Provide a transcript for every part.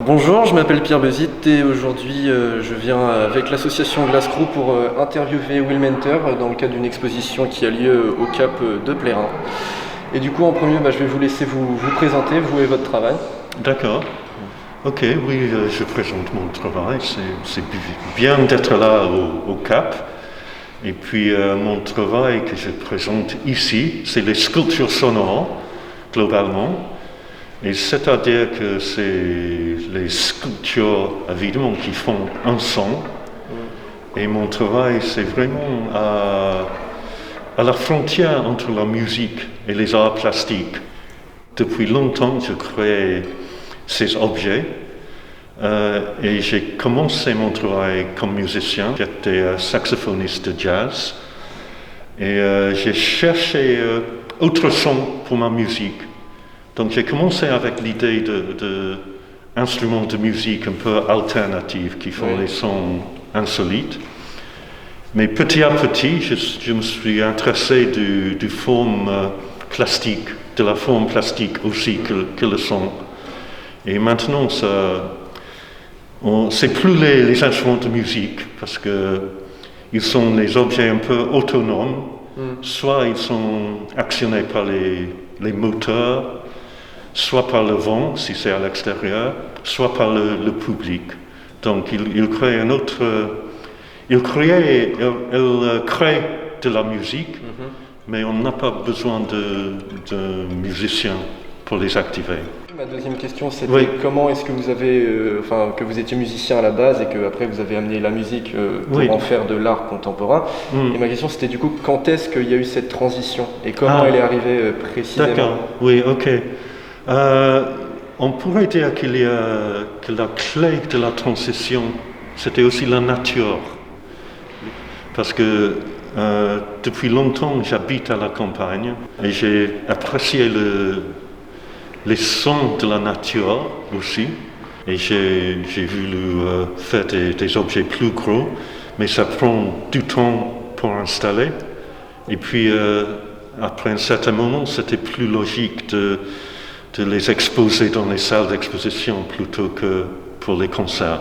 Bonjour, je m'appelle Pierre Bezit et aujourd'hui je viens avec l'association Glass Crew pour interviewer Will Mentor dans le cadre d'une exposition qui a lieu au Cap de Plérin. Et du coup en premier je vais vous laisser vous présenter, vous et votre travail. D'accord. Ok, oui, je présente mon travail. C'est bien d'être là au Cap. Et puis mon travail que je présente ici, c'est les sculptures sonores, globalement. Et c'est-à-dire que c'est les sculptures, évidemment, qui font un son. Et mon travail, c'est vraiment à la frontière entre la musique et les arts plastiques. Depuis longtemps, je crée ces objets. Et j'ai commencé mon travail comme musicien. J'étais saxophoniste de jazz. Et j'ai cherché autre son pour ma musique. Donc j'ai commencé avec l'idée d'instruments de musique un peu alternatifs qui font les sons insolites. Mais petit à petit, je me suis intéressé de la forme plastique aussi que le son. Et maintenant, c'est plus les instruments de musique parce qu'ils sont des objets un peu autonomes. Soit ils sont actionnés par les moteurs, soit par le vent, si c'est à l'extérieur, soit par le public. Donc, il crée un autre... Il crée de la musique, mais on n'a pas besoin de musiciens pour les activer. Ma deuxième question, c'était comment est-ce que vous avez... que vous étiez musicien à la base et qu'après vous avez amené la musique pour en faire de l'art contemporain. Et ma question, c'était du coup, quand est-ce qu'il y a eu cette transition et comment elle est arrivée précisément? D'accord, oui, ok. On pourrait dire que la clé de la transition, c'était aussi la nature. Parce que depuis longtemps, j'habite à la campagne et j'ai apprécié les sons de la nature aussi. Et j'ai voulu faire des objets plus gros, mais ça prend du temps pour installer. Et puis, après un certain moment, c'était plus logique de les exposer dans les salles d'exposition plutôt que pour les concerts.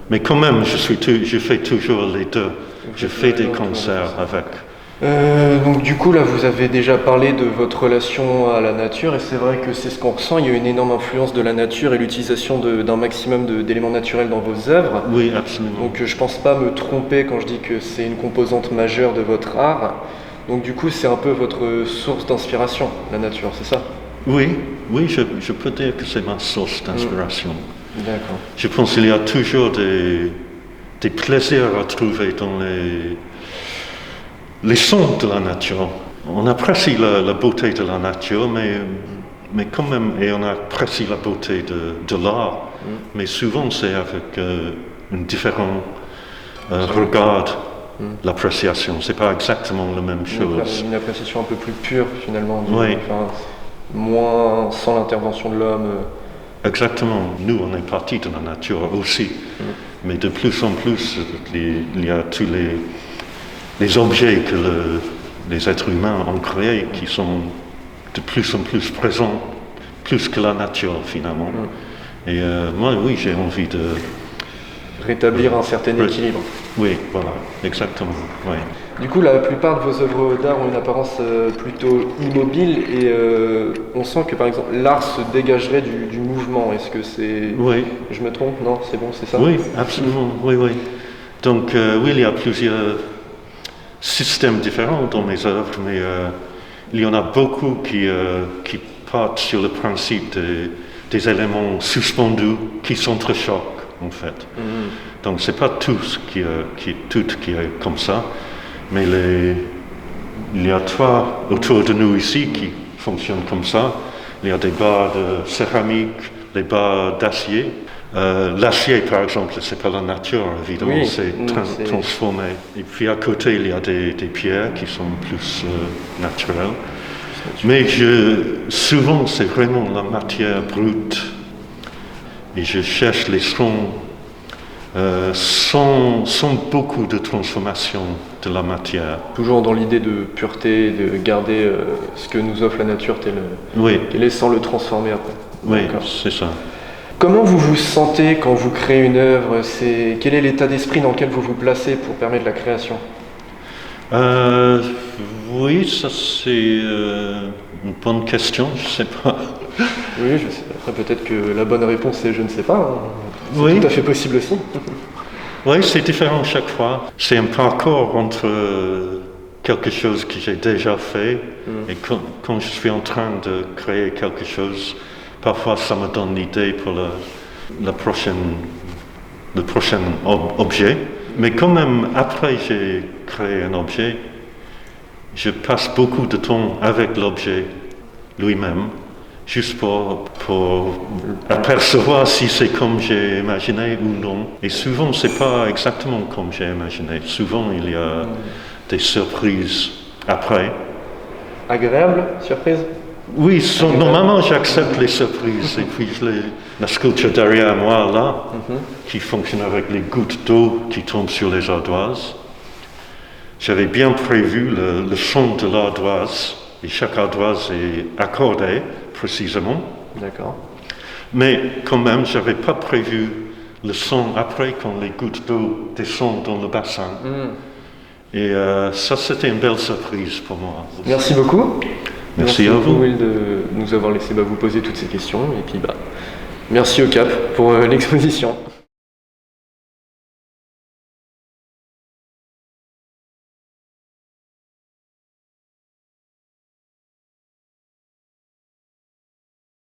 Mais quand même, je fais toujours les deux. Je fais des concerts avec. Donc du coup, là, vous avez déjà parlé de votre relation à la nature et c'est vrai que c'est ce qu'on ressent. Il y a une énorme influence de la nature et l'utilisation d'un maximum d'éléments naturels dans vos œuvres. Oui, absolument. Donc je pense pas me tromper quand je dis que c'est une composante majeure de votre art. Donc du coup, c'est un peu votre source d'inspiration, la nature, c'est ça? Oui, je peux dire que c'est ma source d'inspiration. D'accord. Je pense qu'il y a toujours des plaisirs à trouver dans les sons de la nature. On apprécie la beauté de la nature, mais quand même, et on apprécie la beauté de l'art, mais souvent c'est avec un différent regard. L'appréciation, c'est pas exactement la même chose. Une appréciation un peu plus pure finalement. Oui. Moins sans l'intervention de l'homme. Exactement. Nous, on est partis de la nature aussi. Mais de plus en plus, il y a tous les objets que les êtres humains ont créés qui sont de plus en plus présents, plus que la nature finalement. Et moi, oui, j'ai envie de... rétablir un certain équilibre. Oui, voilà, exactement. Oui. Du coup, la plupart de vos œuvres d'art ont une apparence plutôt immobile et on sent que par exemple l'art se dégagerait du mouvement. Est-ce que c'est... Oui. Je me trompe? Non, c'est bon, c'est ça? Oui, absolument, oui. Donc oui, il y a plusieurs systèmes différents dans mes œuvres, mais il y en a beaucoup qui partent sur le principe des éléments suspendus qui s'entrechoquent en fait. Donc c'est pas tout qui est comme ça, mais il y a trois autour de nous ici qui fonctionnent comme ça. Il y a des barres de céramique, des barres d'acier. L'acier par exemple, c'est pas la nature évidemment, c'est transformé. Et puis à côté il y a des pierres qui sont plus naturelles. Mais souvent c'est vraiment la matière brute. Et je cherche les sons sans beaucoup de transformation de la matière. Toujours dans l'idée de pureté, de garder ce que nous offre la nature tel qu'elle est sans le transformer après. Oui, c'est ça. Comment vous vous sentez quand vous créez une œuvre? Quel est l'état d'esprit dans lequel vous vous placez pour permettre la création? Oui, ça c'est une bonne question, je ne sais pas. Oui, je sais. Après, peut-être que la bonne réponse est je ne sais pas, hein. C'est Oui. tout à fait possible aussi. Oui, c'est différent chaque fois. C'est un parcours entre quelque chose que j'ai déjà fait et quand je suis en train de créer quelque chose, parfois ça me donne l'idée pour le prochain objet. Mais quand même, après j'ai créé un objet, je passe beaucoup de temps avec l'objet lui-même, juste pour apercevoir si c'est comme j'ai imaginé ou non. Et souvent, c'est pas exactement comme j'ai imaginé. Souvent, il y a des surprises après. Agréable, surprise? Oui, normalement, j'accepte les surprises. Et puis, la sculpture derrière moi, là, qui fonctionne avec les gouttes d'eau qui tombent sur les ardoises. J'avais bien prévu le son de l'ardoise. Et chaque ardoise est accordée précisément. D'accord. Mais quand même, je n'avais pas prévu le son après quand les gouttes d'eau descendent dans le bassin. Et ça, c'était une belle surprise pour moi. Merci beaucoup. Merci à vous. Will, de nous avoir laissé vous poser toutes ces questions. Et puis, merci au CAP pour l'exposition.